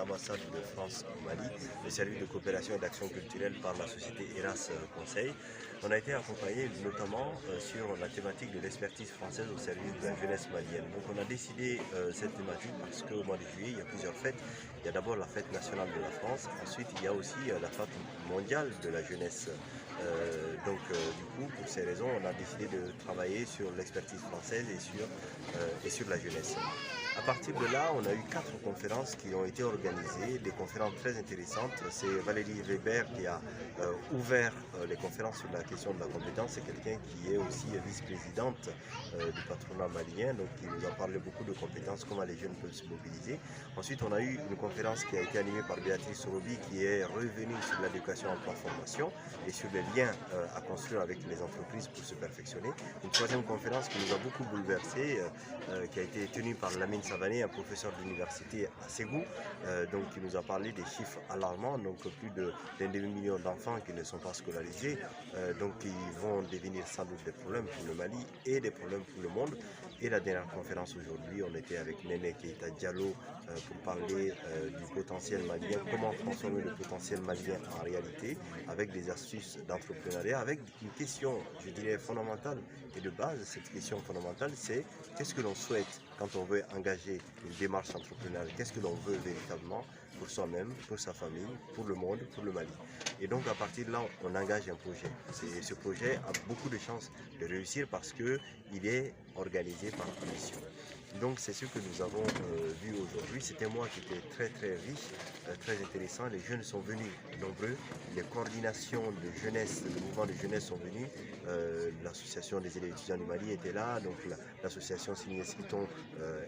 l'ambassade de France au Mali, le service de coopération et d'action culturelle par la société ERAS Conseil. On a été accompagné notamment sur la thématique de l'expertise française au service de la jeunesse malienne. Donc on a décidé cette thématique parce qu'au mois de juillet, il y a plusieurs fêtes. Il y a d'abord la fête nationale de la France, ensuite il y a aussi la fête mondiale de la jeunesse. Du coup, pour ces raisons, on a décidé de travailler sur l'expertise française et sur la jeunesse. À partir de là, on a eu 4 conférences qui ont été organisées, des conférences très intéressantes. C'est Valérie Weber qui a ouvert les conférences sur la question de la compétence. C'est quelqu'un qui est aussi vice-présidente du patronat malien, donc qui nous a parlé beaucoup de compétences, comment les jeunes peuvent se mobiliser. Ensuite, on a eu une conférence qui a été animée par Béatrice Sorobi qui est revenue sur l'éducation en formation et sur les liens à construire avec les entreprises pour se perfectionner. Une troisième conférence qui nous a beaucoup bouleversé, qui a été tenue par Lamine Savané, un professeur d'université à Ségou, qui nous a parlé des chiffres alarmants, donc plus d'un demi-million d'enfants qui ne sont pas scolarisés, qui vont devenir sans doute des problèmes pour le Mali et des problèmes pour le monde. Et la dernière conférence aujourd'hui, on était avec Néné Keita Diallo pour parler du potentiel malien, comment transformer le potentiel malien en réalité, avec des astuces d'entrepreneuriat, avec une question, je dirais, fondamentale et de base. Cette question fondamentale, c'est qu'est-ce que l'on souhaite quand on veut engager une démarche entrepreneuriale, qu'est-ce que l'on veut véritablement pour soi-même, pour sa famille, pour le monde, pour le Mali. Et donc à partir de là, on engage un projet. Ce projet a beaucoup de chances de réussir parce qu'il est organisé par commission. Donc c'est ce que nous avons vu aujourd'hui. C'était un mois qui était très riche, très intéressant. Les jeunes sont venus nombreux, les coordinations de jeunesse, le mouvement de jeunesse sont venus. L'association des élèves étudiants du Mali était là, donc l'association Signé Skiton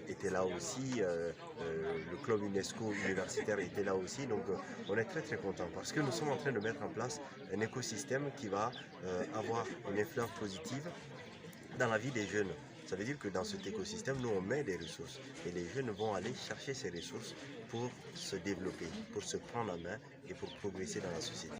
était là aussi, le club UNESCO universitaire était là aussi. Donc on est très content parce que nous sommes en train de mettre en place un écosystème qui va avoir une influence positive dans la vie des jeunes. Ça veut dire que dans cet écosystème, nous on met des ressources et les jeunes vont aller chercher ces ressources pour se développer, pour se prendre en main et pour progresser dans la société.